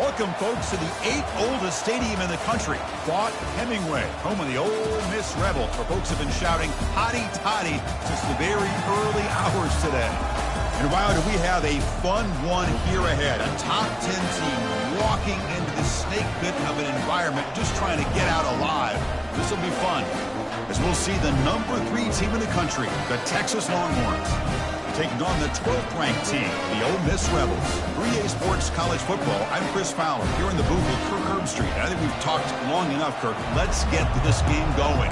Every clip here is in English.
Welcome, folks, to the 8th oldest stadium in the country, Fort Hemingway, home of the Ole Miss Rebels, where folks have been shouting "Hotty Toddy" since the very early hours today. And wow, do we have a fun one here ahead. A top 10 team walking into the snake pit of an environment, just trying to get out alive. This will be fun, as we'll see the number 3 team in the country, the Texas Longhorns, taking on the 12th-ranked team, the Ole Miss Rebels. 3A Sports College Football, I'm Chris Fowler, here in the booth with Kirk Herbstreit. I think we've talked long enough, Kirk. Let's get this game going.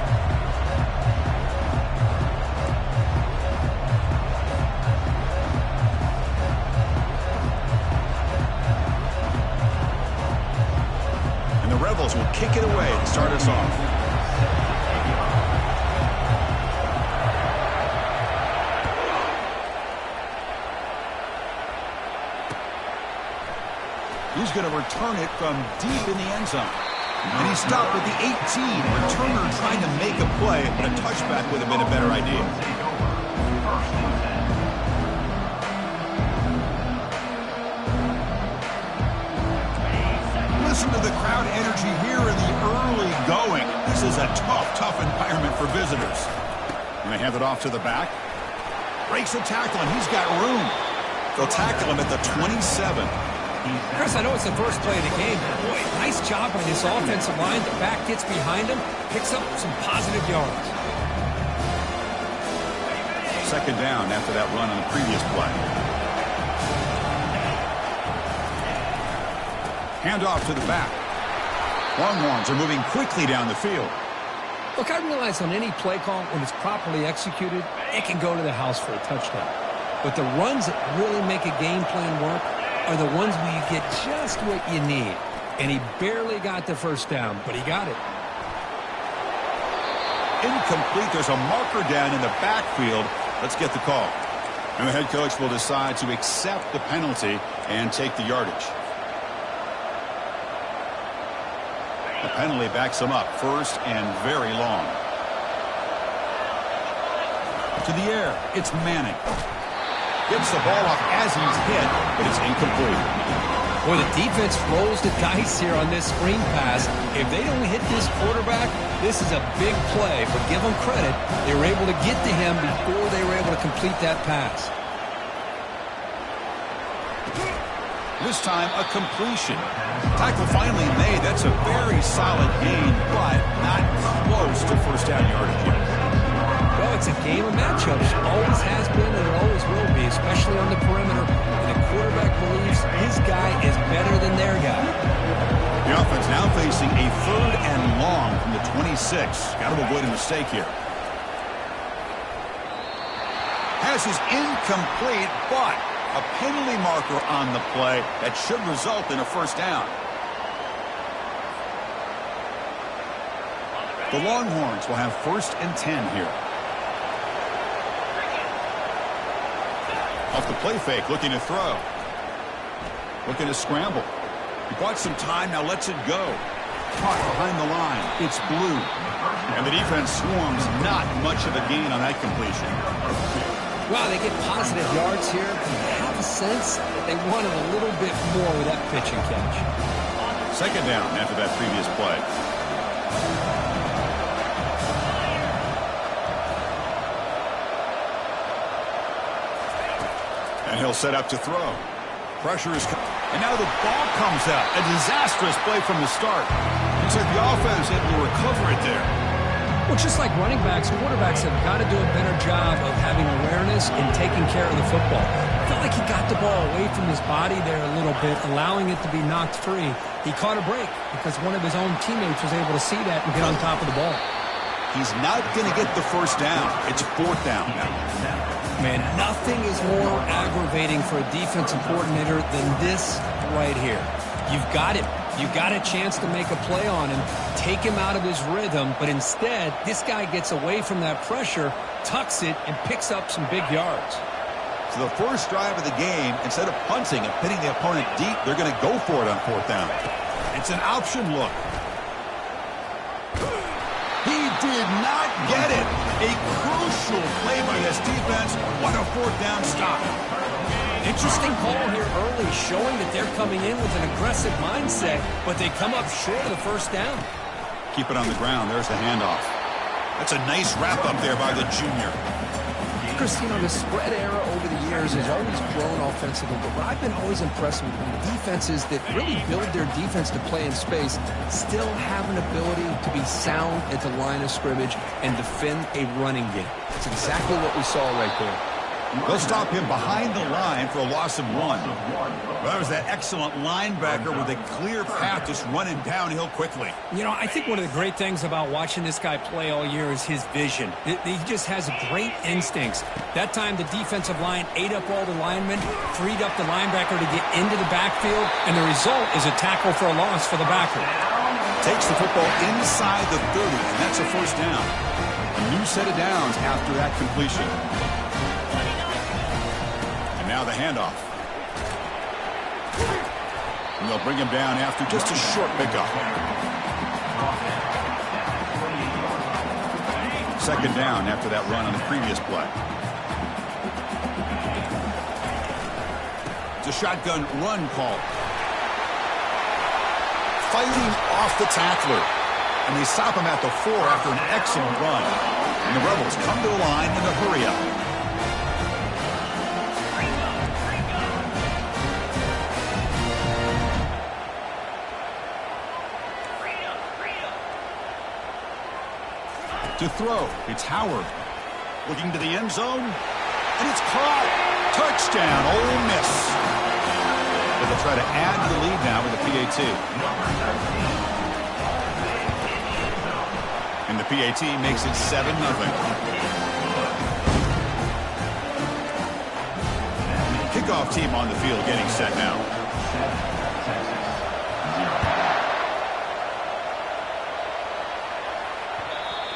And the Rebels will kick it away to start us off. He's going to return it from deep in the end zone. And he stopped with the 18. Returner trying to make a play, but a touchback would have been a better idea. Listen to the crowd energy here in the early going. This is a tough environment for visitors. And they hand it off to the back. Breaks a tackle, and he's got room. They'll tackle him at the 27. Chris, I know it's the first play of the game, but boy, nice job by this offensive line. The back gets behind him, picks up some positive yards. Second down after that run on the previous play. Handoff to the back. Longhorns are moving quickly down the field. Look, I realize on any play call, when it's properly executed, it can go to the house for a touchdown. But the runs that really make a game plan work are the ones where you get just what you need. And he barely got the first down, but he got it. Incomplete. There's a marker down in the backfield. Let's get the call. And the head coach will decide to accept the penalty and take the yardage. The penalty backs him up. First and very long. To the air. It's Manning. Gets the ball off as he's hit, but it's incomplete. Boy, the defense rolls the dice here on this screen pass. If they don't hit this quarterback, this is a big play. But give them credit. They were able to get to him before they were able to complete that pass. This time, a completion. Tackle finally made. That's a very solid gain, but not close to first down yardage yet. Well, it's a game of matchups. Always has been and it always will be, especially on the perimeter. And the quarterback believes his guy is better than their guy. The offense now facing a third and long from the 26. Got to avoid a mistake here. Pass is incomplete, but a penalty marker on the play that should result in a first down. The Longhorns will have first and 10 here. Off the play fake, looking to throw. Looking to scramble. He bought some time, now lets it go. Caught behind the line. It's blue. And the defense swarms. Not much of a gain on that completion. Wow, they get positive yards here. I have a sense that they wanted a little bit more with that pitch and catch. Second down after that previous play. And he'll set up to throw. Pressure is coming. And now the ball comes out. A disastrous play from the start. Looks like the offense able to recover it there. Well, just like running backs, quarterbacks have got to do a better job of having awareness and taking care of the football. I felt like he got the ball away from his body there a little bit, allowing it to be knocked free. He caught a break because one of his own teammates was able to see that and get on top of the ball. He's not going to get the first down. It's fourth down now. Man, nothing is more aggravating for a defensive coordinator than this right here. You've got him. You've got a chance to make a play on him, take him out of his rhythm, but instead, this guy gets away from that pressure, tucks it, and picks up some big yards. So the first drive of the game, instead of punting and pitting the opponent deep, they're going to go for it on fourth down. It's an option look. He did not get it. A crucial play by this defense. What a fourth down stop. Interesting call here early, showing that they're coming in with an aggressive mindset, but they come up short of the first down. Keep it on the ground. There's the handoff. That's a nice wrap up there by the junior. Chris, you know, the spread era over the years has always grown offensively, but what I've been always impressed with the defenses that really build their defense to play in space still have an ability to be sound at the line of scrimmage and defend a running game. That's exactly what we saw right there. They'll stop him behind the line for a loss of 1. Well, that was that excellent linebacker with a clear path just running downhill quickly. You know, I think one of the great things about watching this guy play all year is his vision. He just has great instincts. That time the defensive line ate up all the linemen, freed up the linebacker to get into the backfield, and the result is a tackle for a loss for the backer. Takes the football inside the 30, and that's a first down. A new set of downs after that completion. Now the handoff. And they'll bring him down after just a short pickup. Second down after that run on the previous play. It's a shotgun run call. Fighting off the tackler. And they stop him at the 4 after an excellent run. And the Rebels come to the line in a hurry up. To throw, it's Howard. Looking to the end zone, and it's caught. Touchdown, Ole Miss. But they'll try to add to the lead now with the PAT. And the PAT makes it 7-0. Kickoff team on the field getting set now.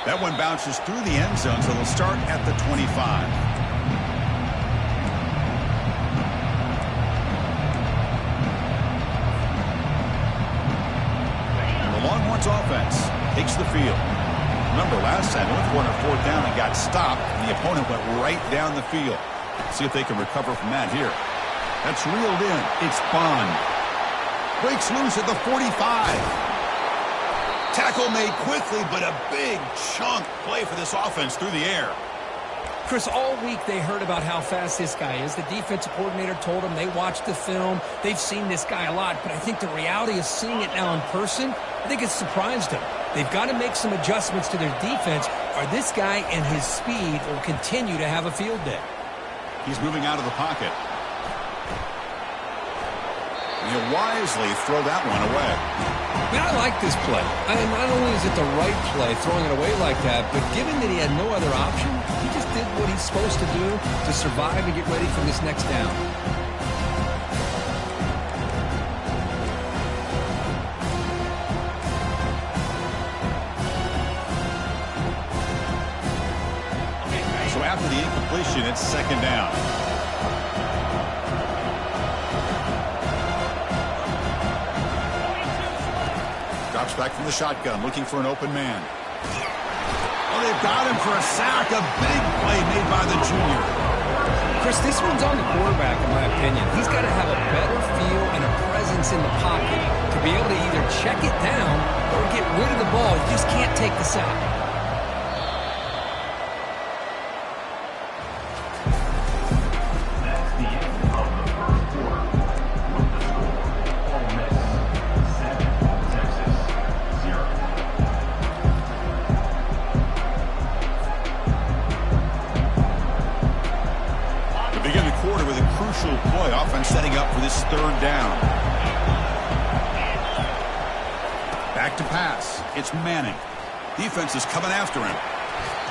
That one bounces through the end zone, so they'll start at the 25. The Longhorns offense takes the field. Remember, last time, they went for a 4th down and got stopped, and the opponent went right down the field. See if they can recover from that here. That's reeled in. It's Bond. Breaks loose at the 45. Tackle made quickly, but a big chunk play for this offense through the air. Chris, all week they heard about how fast this guy is. The defensive coordinator told them they watched the film. They've seen this guy a lot, but I think the reality of seeing it now in person, I think it's surprised them. They've got to make some adjustments to their defense, or this guy and his speed will continue to have a field day. He's moving out of the pocket. And he'll wisely throw that one away. Man, I like this play. Not only is it the right play, throwing it away like that, but given that he had no other option, he just did what he's supposed to do to survive and get ready for this next down. So after the incompletion, it's second down. Drops back from the shotgun, looking for an open man. Oh, they've got him for a sack. A big play made by the junior. Chris, this one's on the quarterback, in my opinion. He's got to have a better feel and a presence in the pocket to be able to either check it down or get rid of the ball. He just can't take the sack. Play offense setting up for this third down. Back to pass. It's Manning. Defense is coming after him.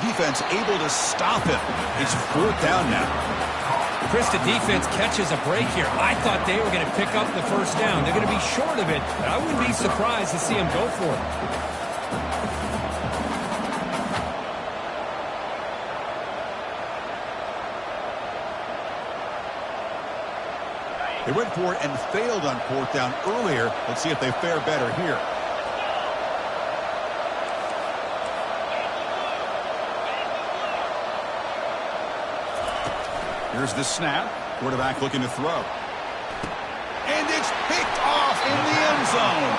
Defense able to stop him. It's 4th down now. Chris, the defense catches a break here. I thought they were going to pick up the first down. They're going to be short of it, but I wouldn't be surprised to see him go for it. They went for it and failed on 4th down earlier. Let's see if they fare better here. Here's the snap. Quarterback looking to throw. And it's picked off in the end zone.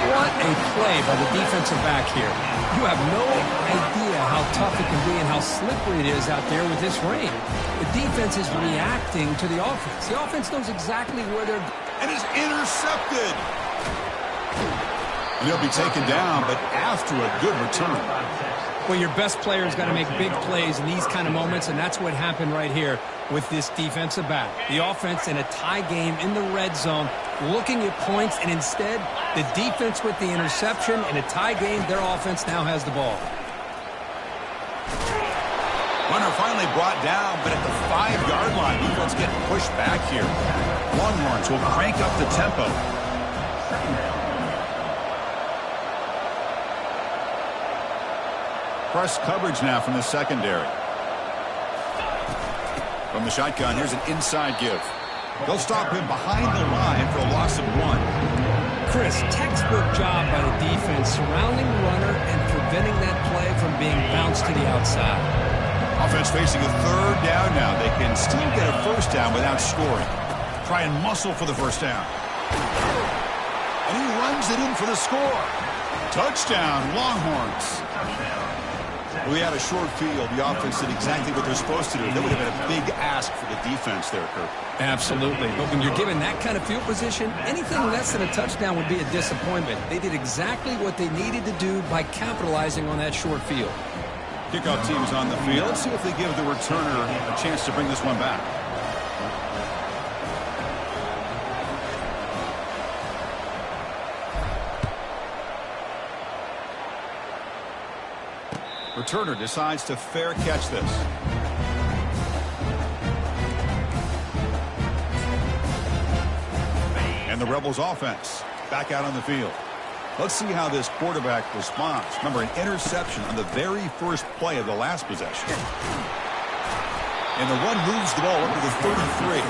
What a play by the defensive back here. You have no idea how tough it can be and how slippery it is out there with this rain. The defense is reacting to the offense. The offense knows exactly where they're going. And is intercepted. And he'll be taken down, but after a good return. Well, your best player's got to make big plays in these kind of moments, and that's what happened right here with this defensive back. The offense in a tie game in the red zone, looking at points, and instead, the defense with the interception. In a tie game, their offense now has the ball. Runner finally brought down, but at the 5-yard line, defense getting pushed back here. Longhorns will crank up the tempo. Press coverage now from the secondary. From the shotgun, here's an inside give. They'll stop him behind the line for a loss of 1. Chris, textbook job by the defense surrounding the runner and preventing that play from being bounced to the outside. Offense facing a 3rd down now. They can still get a first down without scoring. Try and muscle for the first down. And he runs it in for the score. Touchdown, Longhorns. We had a short field. The offense did exactly what they're supposed to do. That would have been a big ask for the defense there, Kirk. Absolutely. But when you're given that kind of field position, anything less than a touchdown would be a disappointment. They did exactly what they needed to do by capitalizing on that short field. Kickoff team is on the field. Let's see if they give the returner a chance to bring this one back. Returner decides to fair catch this. And the Rebels offense back out on the field. Let's see how this quarterback responds. Remember, an interception on the very first play of the last possession. And the run moves the ball up to the 33.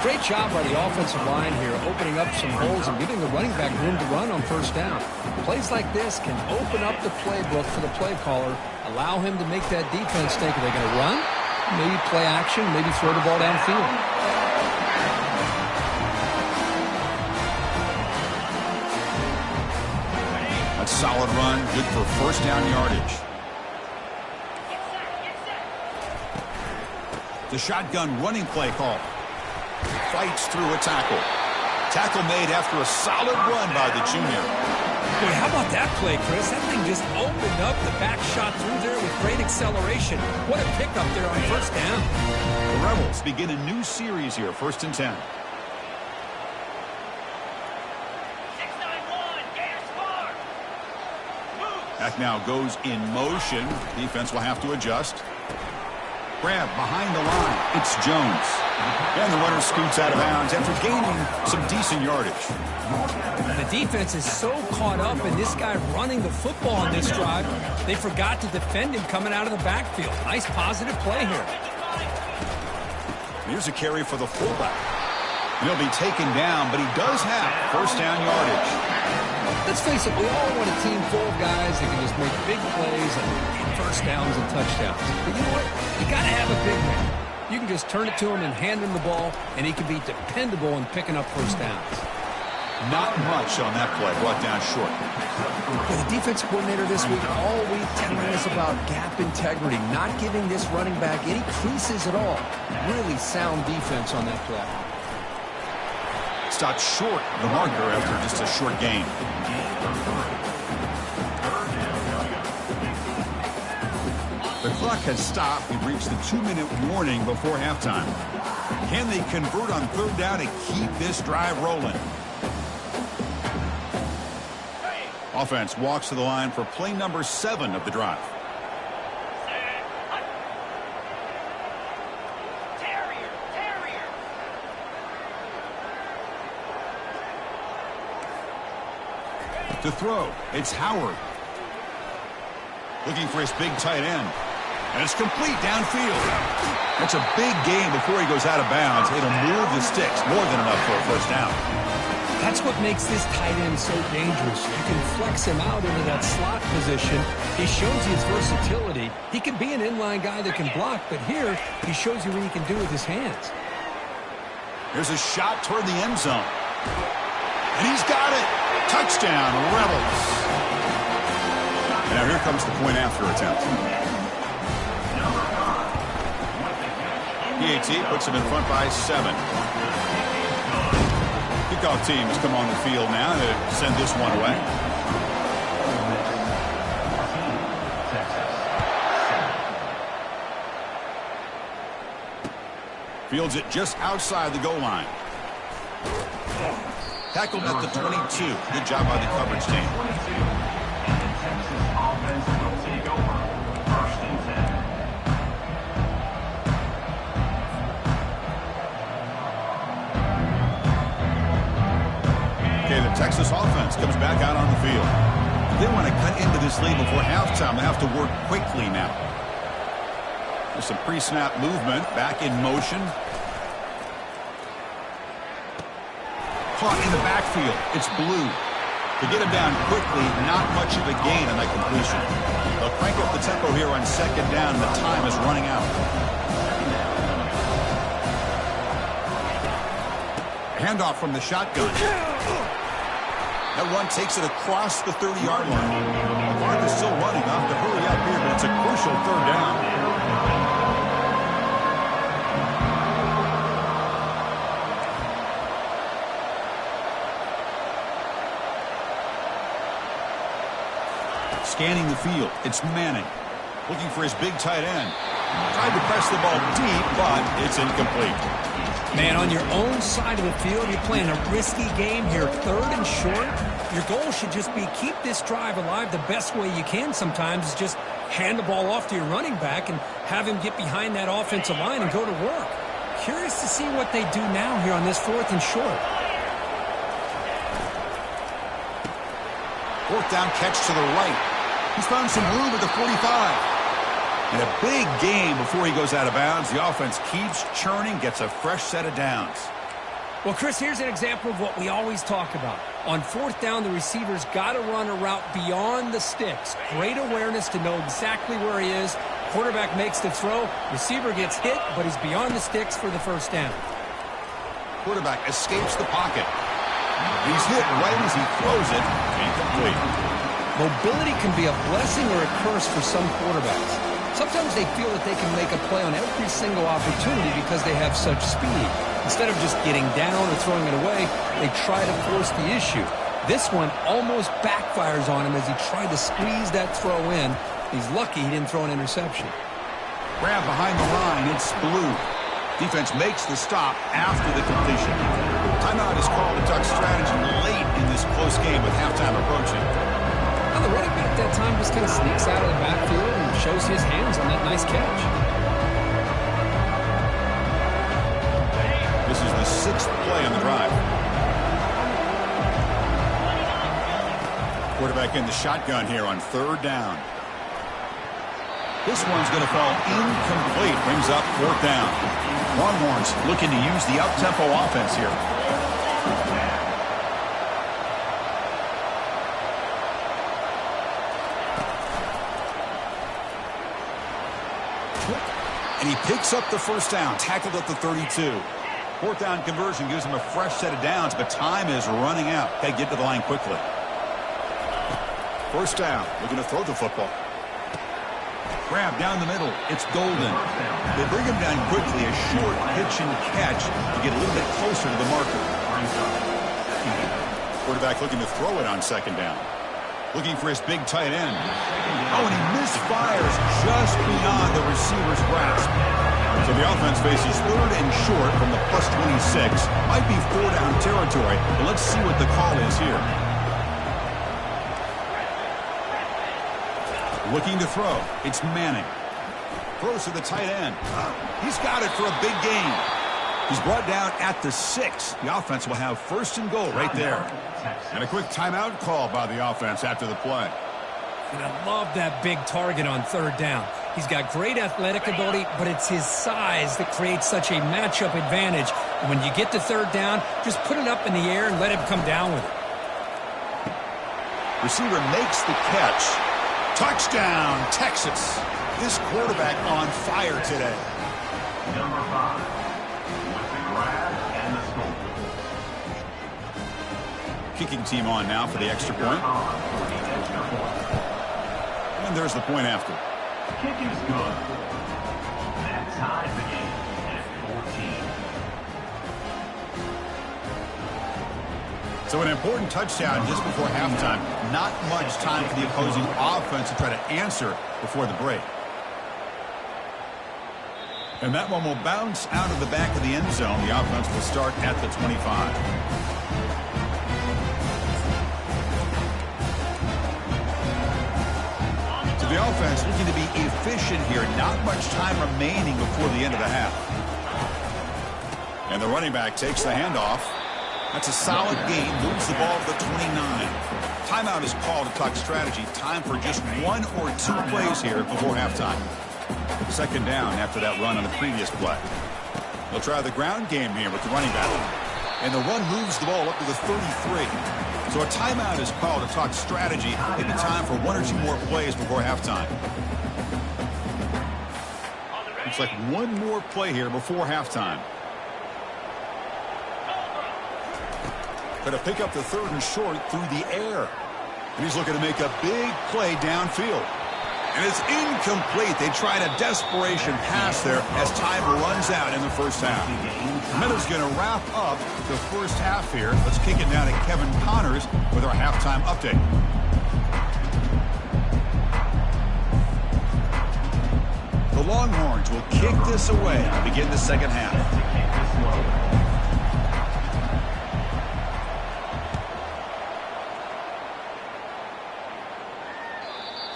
Great job by the offensive line here, opening up some holes and giving the running back room to run on first down. Plays like this can open up the playbook for the play caller, allow him to make that defense think, are they going to run? Maybe play action, maybe throw the ball downfield. That's a solid run, good for first down yardage. The shotgun running play call. Fights through a tackle. Tackle made after a solid run by the junior. Boy, how about that play, Chris? That thing just opened up. The back shot through there with great acceleration. What a pickup there on first down. The Rebels begin a new series here, 1st and 10. Back now goes in motion. Defense will have to adjust. Grab behind the line. It's Jones. And the runner scoots out of bounds after gaining some decent yardage. The defense is so caught up in this guy running the football on this drive, they forgot to defend him coming out of the backfield. Nice positive play here. Here's a carry for the fullback. He'll be taken down, but he does have first down yardage. Let's face it, we all want a team full of guys that can just make big plays and first downs and touchdowns. But you know what? You got to have a big man. You can just turn it to him and hand him the ball, and he can be dependable in picking up first downs. Not much on that play, brought down short. The defense coordinator this week all week telling us about gap integrity, not giving this running back any creases at all. Really sound defense on that play. Stopped short the marker after just a short gain. The clock has stopped. We've reached the 2-minute warning before halftime. Can they convert on 3rd down and keep this drive rolling? Offense walks to the line for play number 7 of the drive. To throw, it's Howard. Looking for his big tight end. And it's complete downfield. That's a big gain before he goes out of bounds. It'll move the sticks more than enough for a first down. That's what makes this tight end so dangerous. You can flex him out into that slot position. He shows you his versatility. He can be an inline guy that can block, but here he shows you what he can do with his hands. Here's a shot toward the end zone. And he's got it. Touchdown, Rebels. Now here comes the point after attempt. BTA puts him in front by 7. Kickoff team has come on the field now to send this one away. Fields it just outside the goal line. Tackled at the 22. Good job by the coverage team. Okay, the Texas offense comes back out on the field. They want to cut into this lead before halftime. They have to work quickly now. There's some pre-snap movement. Back in motion. Caught in the backfield. It's Blue. To get him down quickly, not much of a gain on that completion. They'll crank up the tempo here on second down. The time is running out. Handoff from the shotgun. That run takes it across the 30-yard line. Clark is still running. Off to hurry up here, but it's a crucial third down. Scanning the field, it's Manning. Looking for his big tight end. Tried to press the ball deep, but it's incomplete. Man, on your own side of the field, you're playing a risky game here. 3rd and short. Your goal should just be keep this drive alive the best way you can sometimes is just hand the ball off to your running back and have him get behind that offensive line and go to work. Curious to see what they do now here on this 4th and short. 4th down catch to the right. He's found some room at the 45. And a big game before he goes out of bounds. The offense keeps churning, gets a fresh set of downs. Well, Chris, here's an example of what we always talk about. On 4th down, the receiver's got to run a route beyond the sticks. Great awareness to know exactly where he is. Quarterback makes the throw. Receiver gets hit, but he's beyond the sticks for the first down. Quarterback escapes the pocket. He's hit right as he throws it. Incomplete. Mobility can be a blessing or a curse for some quarterbacks. Sometimes they feel that they can make a play on every single opportunity because they have such speed. Instead of just getting down or throwing it away, they try to force the issue. This one almost backfires on him as he tried to squeeze that throw in. He's lucky he didn't throw an interception. Grab behind the line, it's Blue. Defense makes the stop after the completion. Timeout is called to duck strategy late in this close game with halftime approaching. Now the running back that time just kind of sneaks out of the backfield and shows his hands on that nice catch. This is the 6th play on the drive. Quarterback in the shotgun here on 3rd down. This one's going to fall incomplete. Brings up 4th down. Longhorns looking to use the up-tempo offense here. And he picks up the first down, tackled at the 32. 4th down conversion gives him a fresh set of downs, but time is running out. Got to get to the line quickly. 1st down, looking to throw the football. Grab down the middle, it's Golden. They bring him down quickly, a short pitch and catch to get a little bit closer to the marker. Quarterback looking to throw it on 2nd down. Looking for his big tight end. Oh, and he misfires just beyond the receiver's grasp. So the offense faces 3rd and short from the plus 26. Might be 4-down territory, but let's see what the call is here. Looking to throw. It's Manning. Throws to the tight end. He's got it for a big gain. He's brought down at the 6. The offense will have 1st and goal right there. And a quick timeout call by the offense after the play. And I love that big target on 3rd down. He's got great athletic ability, but it's his size that creates such a matchup advantage. When you get to third down, just put it up in the air and let him come down with it. Receiver makes the catch. Touchdown, Texas. This quarterback on fire today. Number 5, with the grab and the score. Kicking team on now for the extra point. And there's the point after. Kick is good. That ties the game at 14. So an important touchdown just before halftime. Not much time for the opposing offense to try to answer before the break. And that one will bounce out of the back of the end zone. The offense will start at the 25. So the offense looking to be efficient here. Not much time remaining before the end of the half. And the running back takes the handoff. That's a solid gain. Moves the ball to the 29. Timeout is called to talk strategy. Time for just 1 or 2 plays here before halftime. Second down after that run on the previous play. They'll try the ground game here with the running back. And the run moves the ball up to the 33. So a timeout is called to talk strategy. Maybe time for 1 or 2 more plays before halftime. Looks like 1 more play here before halftime. Going to pick up the 3rd and short through the air. And he's looking to make a big play downfield. And it's incomplete. They tried a desperation pass there as time runs out in the first half. Meadows going to wrap up the first half here. Let's kick it down to Kevin Connors with our halftime update. The Longhorns will kick this away to begin the second half.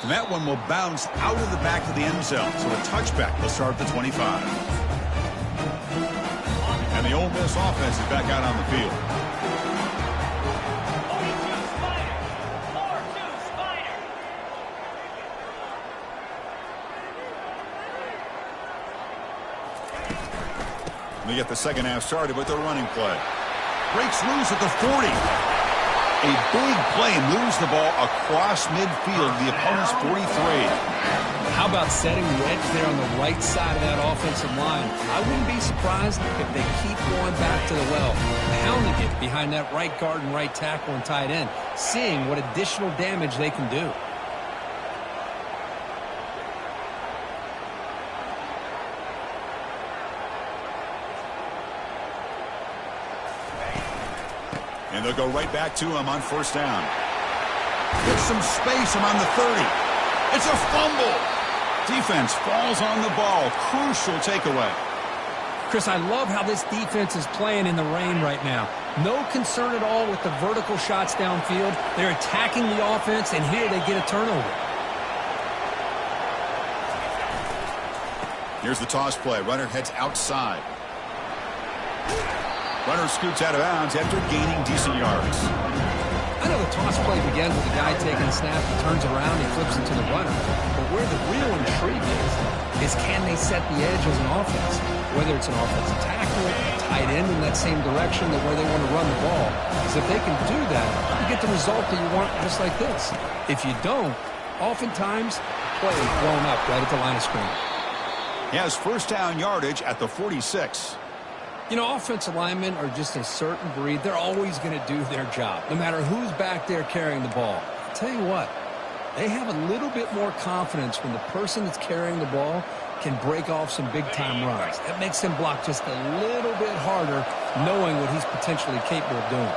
And that one will bounce out of the back of the end zone. So a touchback will start at the 25. And the Ole Miss offense is back out on the field. We get the second half started with the running play. Breaks loose at the 40. A big play, moves the ball across midfield, the opponent's 43. How about setting the edge there on the right side of that offensive line? I wouldn't be surprised if they keep going back to the well, pounding it behind that right guard and right tackle and tight end, seeing what additional damage they can do. And they'll go right back to him on first down. Get some space around the 30. It's a fumble. Defense falls on the ball. Crucial takeaway. Chris, I love how this defense is playing in the rain right now. No concern at all with the vertical shots downfield. They're attacking the offense, and here they get a turnover. Here's the toss play. Runner heads outside. Runner scoots out of bounds after gaining decent yards. I know the toss play begins with the guy taking a snap. He turns around, he flips it to the runner. But where the real intrigue is can they set the edge as an offense? Whether it's an offensive tackle, a tight end in that same direction that where they want to run the ball. Because if they can do that, you get the result that you want just like this. If you don't, oftentimes, play is blown up right at the line of scrimmage. He has first down yardage at the 46. You know, offensive linemen are just a certain breed. They're always going to do their job, no matter who's back there carrying the ball. I'll tell you what, they have a little bit more confidence when the person that's carrying the ball can break off some big-time runs. That makes him block just a little bit harder, knowing what he's potentially capable of doing.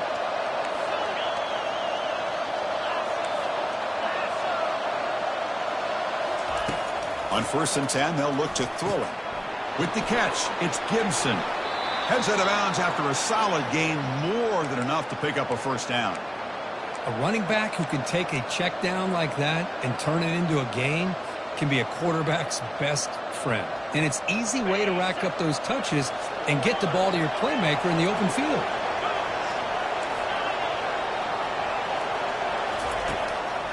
On 1st and 10, they'll look to throw it. With the catch, it's Gibson. Heads out of bounds after a solid gain, more than enough to pick up a first down. A running back who can take a check down like that and turn it into a gain can be a quarterback's best friend. And it's an easy way to rack up those touches and get the ball to your playmaker in the open field.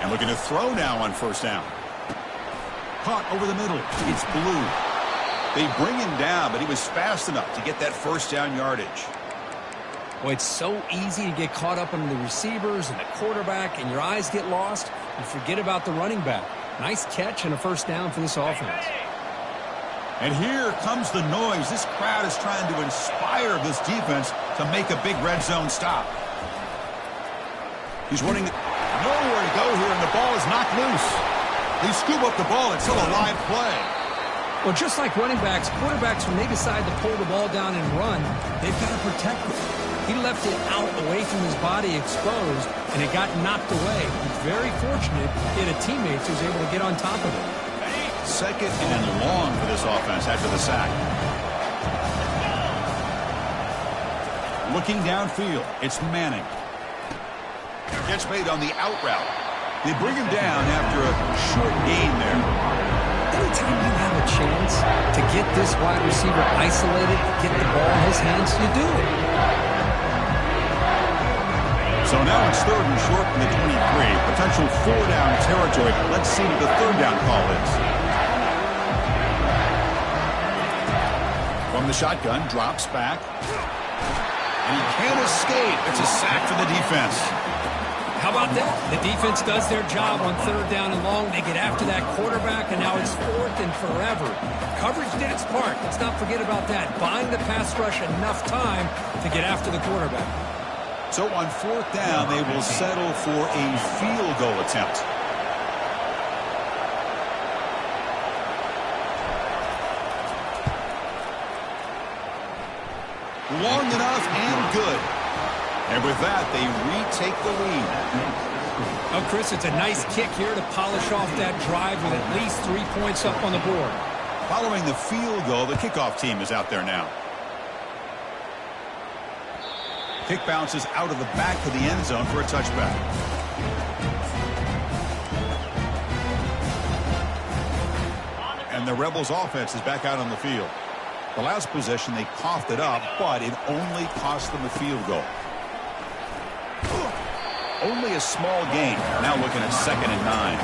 And looking to throw now on first down. Caught over the middle. It's Blue. They bring him down, but he was fast enough to get that first down yardage. Well, it's so easy to get caught up in the receivers and the quarterback, and your eyes get lost. You forget about the running back. Nice catch and a first down for this offense. And here comes the noise. This crowd is trying to inspire this defense to make a big red zone stop. He's running nowhere to go here, and the ball is knocked loose. They scoop up the ball. It's still a live play. Well, just like running backs, quarterbacks, when they decide to pull the ball down and run, they've got to protect it. He left it out away from his body exposed, and it got knocked away. He's very fortunate he had a teammate who was able to get on top of it. Second and long for this offense after the sack. Looking downfield, it's Manning. Gets made on the out route. They bring him down after a short gain there. Anytime you have a chance to get this wide receiver isolated, get the ball in his hands, you do it. So now it's third and short from the 23. Potential four-down territory. Let's see what the third down call is. From the shotgun, drops back. And he can't escape. It's a sack for the defense. How about that? The defense does their job on third down and long. They get after that quarterback, and now it's fourth and forever. Coverage did its part. Let's not forget about that. Buying the pass rush enough time to get after the quarterback. So on fourth down, they will settle for a field goal attempt. Long enough and good. And with that, they retake the lead. Oh, Chris, it's a nice kick here to polish off that drive with at least 3 points up on the board. Following the field goal, the kickoff team is out there now. Kick bounces out of the back of the end zone for a touchback. And the Rebels offense is back out on the field. The last possession, they coughed it up, but it only cost them a field goal. Only a small gain. Now looking at 2nd and 9.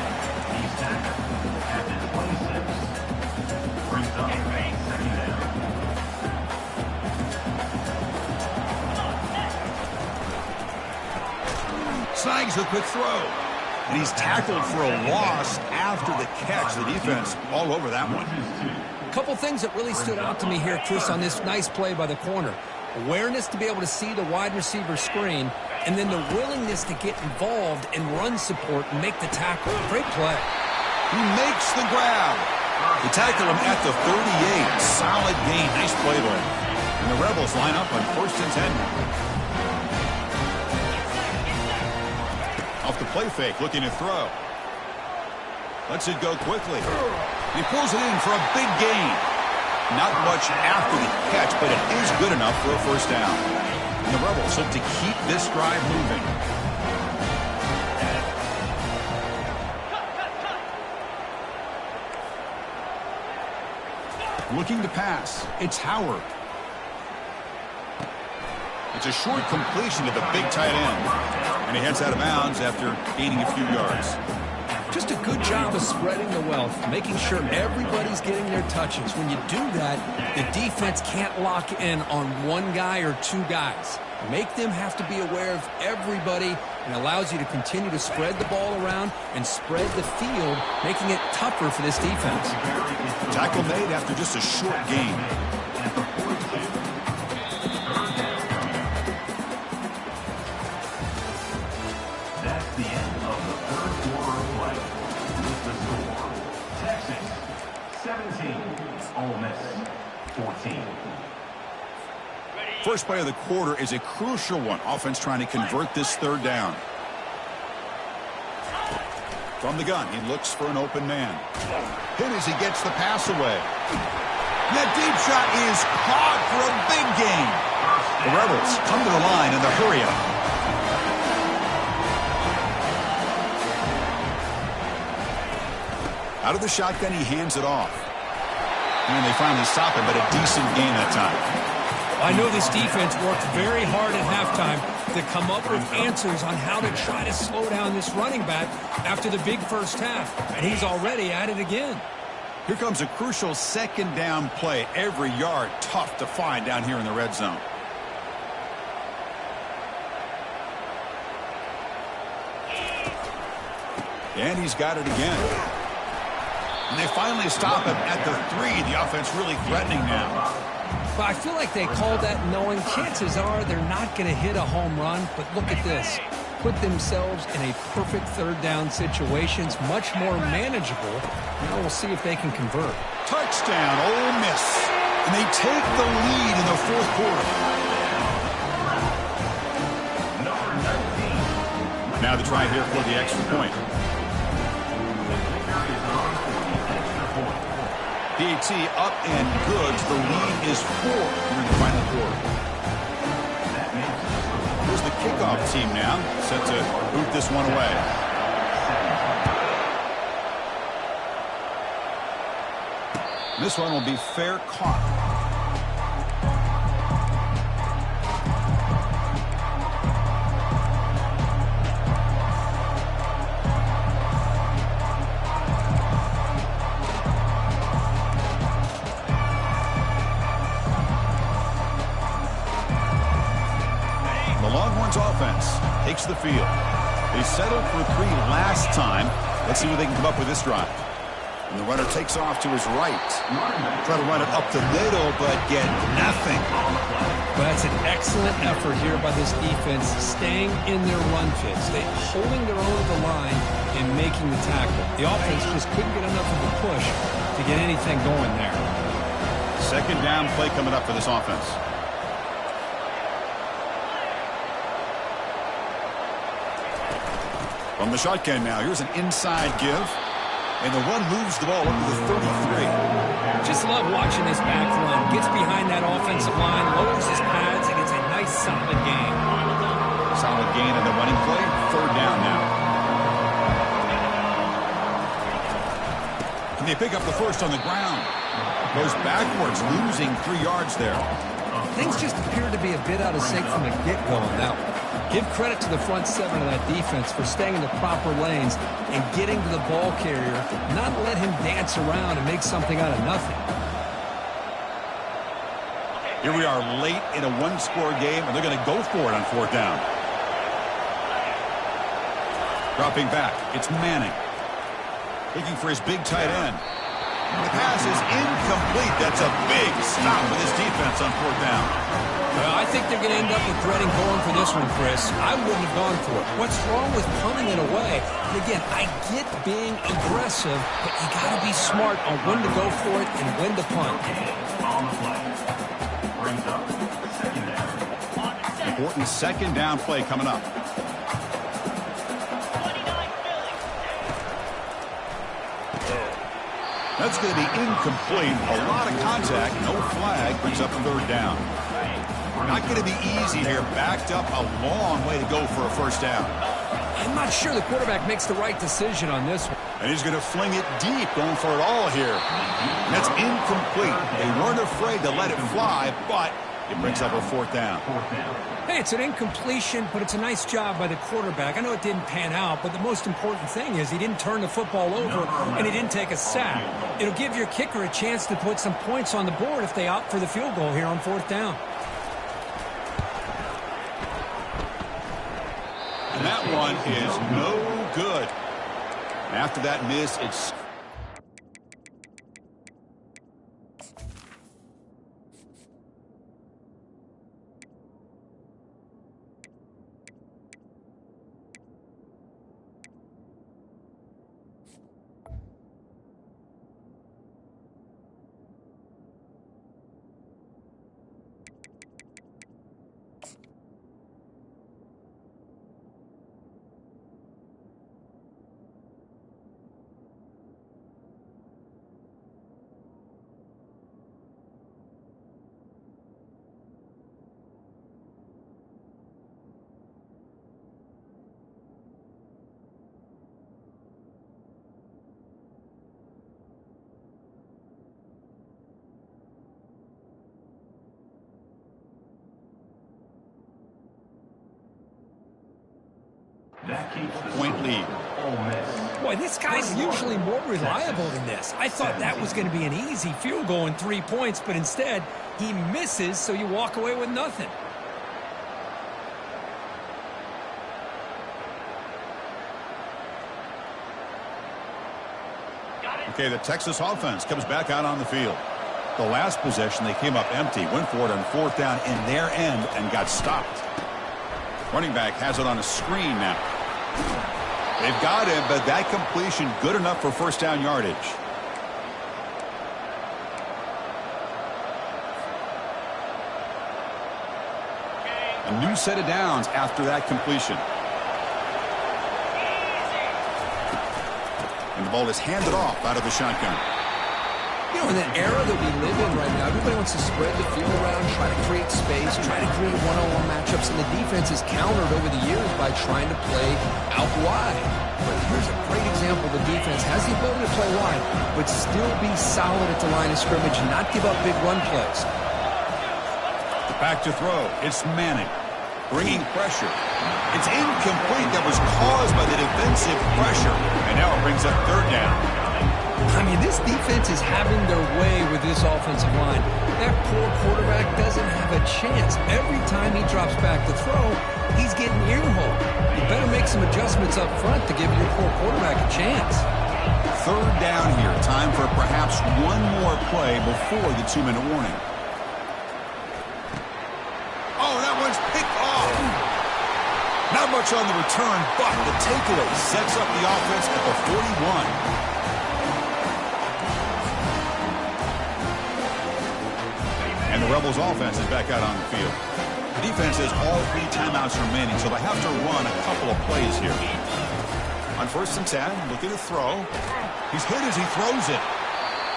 Snags a quick throw. And he's tackled for a loss after the catch. The defense all over that one. A couple things that really stood out to me here, Chris, on this nice play by the corner. Awareness to be able to see the wide receiver screen, and then the willingness to get involved in run support and make the tackle. Great play. He makes the grab. They tackle him at the 38. Solid gain. Nice play there. And the Rebels line up on 1st and 10. Off the play fake, looking to throw. Lets it go quickly. He pulls it in for a big gain. Not much after the catch, but it is good enough for a first down. And the Rebels look to keep this drive moving. Looking to pass. It's Howard. It's a short completion to the big tight end. And he heads out of bounds after gaining a few yards. Just a good job of spreading the wealth, making sure everybody's getting their touches. When you do that, the defense can't lock in on one guy or two guys. Make them have to be aware of everybody, and allows you to continue to spread the ball around and spread the field, making it tougher for this defense. Tackle made after just a short gain. That's the end of the third quarter of play. With the score, Texas 17, Ole Miss 14. First play of the quarter is a crucial one. Offense trying to convert this third down. From the gun, he looks for an open man. Hit as he gets the pass away. That deep shot is caught for a big gain. The Rebels come to the line in the hurry up. Out of the shotgun, he hands it off. And they finally stop him, but a decent gain that time. I know this defense worked very hard at halftime to come up with answers on how to try to slow down this running back after the big first half. And he's already at it again. Here comes a crucial second down play. Every yard tough to find down here in the red zone. And he's got it again. And they finally stop him at the 3. The offense really threatening now. Well, I feel like they called that knowing chances are they're not going to hit a home run. But look at this. Put themselves in a perfect third down situation. It's much more manageable. Now we'll see if they can convert. Touchdown, Ole Miss. And they take the lead in the fourth quarter. Now the try here for the extra point. BTA up and good. The lead is 4 in the final quarter. Here's the kickoff team now, set to boot this one away. This one will be fair caught. Offense takes the field. They settled for 3 last time. Let's see what they can come up with this drive. And the runner takes off to his right. Try to run it up the middle, but get nothing. Well, that's an excellent effort here by this defense, staying in their run fits. They holding their own at the line and making the tackle. The offense just couldn't get enough of a push to get anything going there. Second down play coming up for this offense. From the shotgun now, here's an inside give. And the one moves the ball up to the 33. Just love watching this back run. Gets behind that offensive line, lowers his pads, and it's a nice solid gain. Solid gain in the running play. Third down now. And they pick up the first on the ground. Goes backwards, losing 3 yards there. Things just appear to be a bit out of sync from the get-go on that one. Give credit to the front 7 of that defense for staying in the proper lanes and getting to the ball carrier, not let him dance around and make something out of nothing. Here we are late in a 1-score game, and they're going to go for it on 4th down. Dropping back, it's Manning. Looking for his big tight end. The pass is incomplete. That's a big stop for this defense on 4th down. Well, I think they're going to end up regretting going for this one, Chris. I wouldn't have gone for it. What's wrong with punting it away? And again, I get being aggressive, but you got to be smart on when to go for it and when to punt. Important second down play coming up. That's going to be incomplete. A lot of contact. No flag. Brings up 3rd down. Not going to be easy here. Backed up a long way to go for a first down. I'm not sure the quarterback makes the right decision on this one. And he's going to fling it deep, going for it all here. And that's incomplete. They weren't afraid to let it fly, but it brings up a 4th down. Hey, it's an incompletion, but it's a nice job by the quarterback. I know it didn't pan out, but the most important thing is he didn't turn the football over and he didn't take a sack. It'll give your kicker a chance to put some points on the board if they opt for the field goal here on 4th down. And that one is no good. After that miss, it's... That keeps the point lead. Ole Miss. Boy, this guy's usually more reliable than this. I thought that was going to be an easy field goal in 3 points, but instead, he misses, so you walk away with nothing. Okay, the Texas offense comes back out on the field. The last possession, they came up empty, went for it on 4th down in their end and got stopped. Running back has it on a screen now. They've got him, but that completion good enough for 1st down yardage. A new set of downs after that completion. And the ball is handed off out of the shotgun. You know, in the era that we live in right now, everybody wants to spread the field around, try to create space, try to create one-on-one matchups, and the defense is countered over the years by trying to play out wide. But here's a great example. The defense has the ability to play wide, but still be solid at the line of scrimmage and not give up big run plays. Back to throw. It's Manning. Bringing pressure. It's incomplete. That was caused by the defensive pressure. And now it brings up 3rd down. I mean, this defense is having their way with this offensive line. That poor quarterback doesn't have a chance. Every time he drops back to throw, he's getting earholed. You better make some adjustments up front to give your poor quarterback a chance. 3rd down here. Time for perhaps one more play before the 2-minute warning. Oh, that one's picked off. Not much on the return, but the takeaway sets up the offense at the 41. And the Rebels offense is back out on the field. The defense has all 3 timeouts remaining, so they have to run a couple of plays here. On 1st and 10, looking to throw. He's hit as he throws it.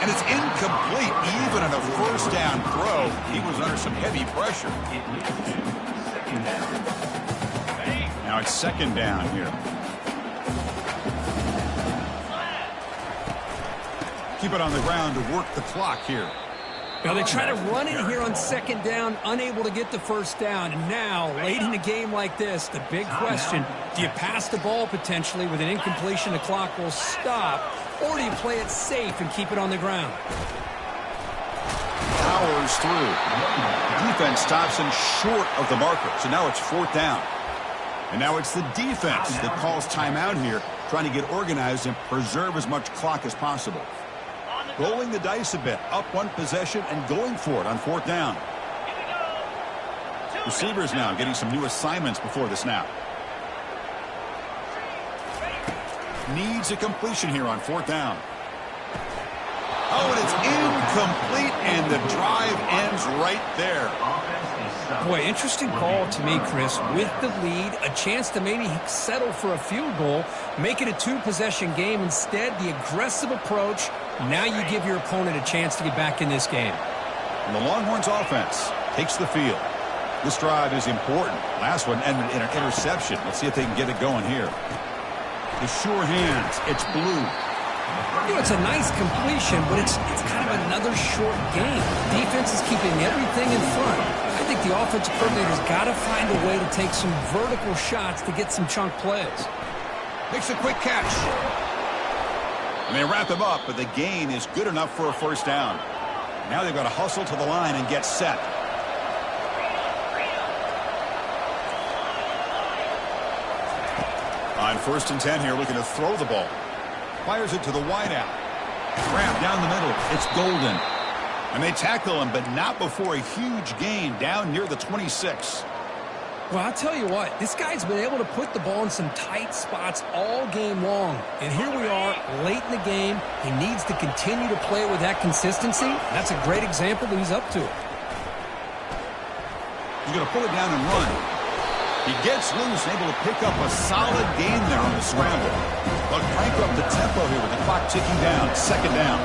And it's incomplete. Even on a 1st down throw, he was under some heavy pressure. Now it's 2nd down here. Keep it on the ground to work the clock here. Now they try to run it here on 2nd down, unable to get the 1st down. And now, late in a game like this, the big question, do you pass the ball potentially with an incompletion the clock will stop, or do you play it safe and keep it on the ground? Powers through. Defense stops him short of the marker, so now it's 4th down. And now it's the defense that calls timeout here, trying to get organized and preserve as much clock as possible. Rolling the dice a bit, up 1 possession and going for it on 4th down. Receivers now getting some new assignments before the snap. Needs a completion here on 4th down. Oh, and it's incomplete, and the drive ends right there. Boy, interesting call to me, Chris. With the lead, a chance to maybe settle for a field goal, make it a 2-possession game. Instead, the aggressive approach. Now you give your opponent a chance to get back in this game. And the Longhorns offense takes the field. This drive is important. Last one ended in an interception. Let's see if they can get it going here. The sure hands. It's Blue. You know, it's a nice completion, but it's kind of another short game. Defense is keeping everything in front. I think the offensive coordinator's got to find a way to take some vertical shots to get some chunk plays. Makes a quick catch. And they wrap him up, but the gain is good enough for a 1st down. Now they've got to hustle to the line and get set. On 1st and 10 here, looking to throw the ball. Fires it to the wideout. Wrap down the middle. It's Golden. And they tackle him, but not before a huge gain down near the 26. Well, I'll tell you what, this guy's been able to put the ball in some tight spots all game long. And here we are, late in the game. He needs to continue to play with that consistency. That's a great example that he's up to it. He's going to pull it down and run. He gets loose and able to pick up a solid gain there on the scramble. They'll crank up the tempo here with the clock ticking down. 2nd down.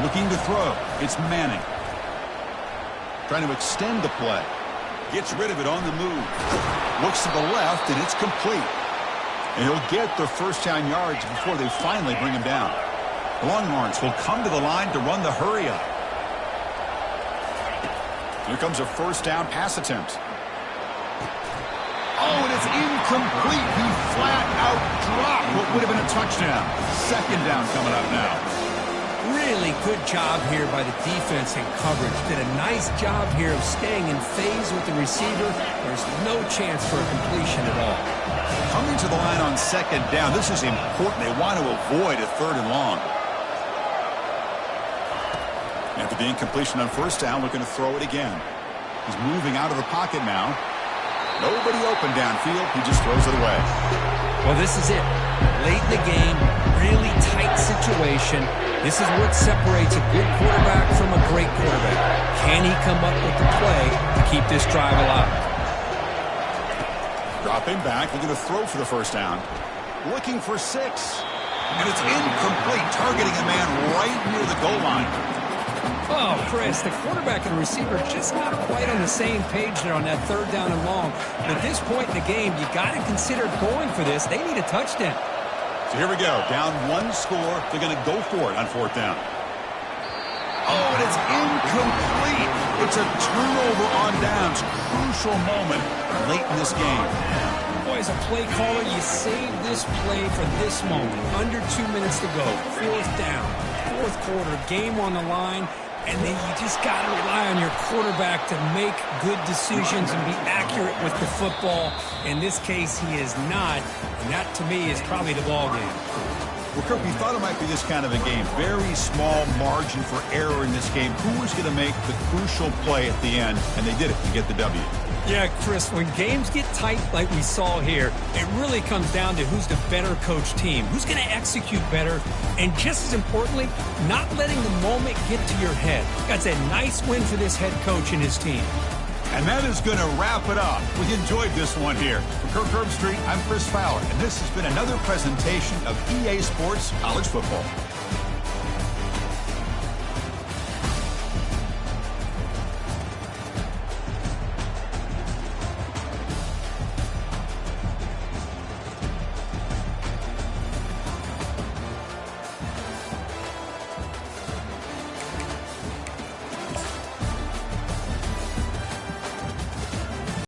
Looking to throw. It's Manning. Trying to extend the play. Gets rid of it on the move. Looks to the left, and it's complete. And he'll get the 1st down yards before they finally bring him down. The Longhorns will come to the line to run the hurry up. Here comes a 1st down pass attempt. incomplete. He flat out dropped what would have been a touchdown. Second down coming up now. Really good job here by the defense and coverage. Did a nice job here of staying in phase with the receiver. There's no chance for a completion at all. Coming to the line on second down. This is important. They want to avoid a third and long. After the incompletion on first down, looking to throw it again. He's moving out of the pocket now. Nobody open downfield. He just throws it away. Well, this is it. Late in the game, really tight situation. This is what separates a good quarterback from a great quarterback. Can he come up with the play to keep this drive alive? Dropping back, looking to throw for the first down. Looking for 6. And it's incomplete, targeting a man right near the goal line. Oh, Chris, the quarterback and the receiver just not quite on the same page there on that third down and long. At this point in the game, you got to consider going for this. They need a touchdown. So here we go. Down 1 score. They're going to go for it on fourth down. Oh, and it's incomplete. It's a turnover on downs. Crucial moment late in this game. Boy, as a play caller, you save this play for this moment. Under 2 minutes to go. Fourth down. Fourth quarter. Game on the line. And then you just got to rely on your quarterback to make good decisions and be accurate with the football. In this case, he is not. And that, to me, is probably the ball game. Well, Kirk, we thought it might be this kind of a game. Very small margin for error in this game. Who was going to make the crucial play at the end? And they did it to get the W. Yeah, Chris, when games get tight like we saw here, it really comes down to who's the better coached team, who's going to execute better, and just as importantly, not letting the moment get to your head. That's a nice win for this head coach and his team. And that is going to wrap it up. We enjoyed this one here. For Kirk Herbstreit, I'm Chris Fowler, and this has been another presentation of EA Sports College Football.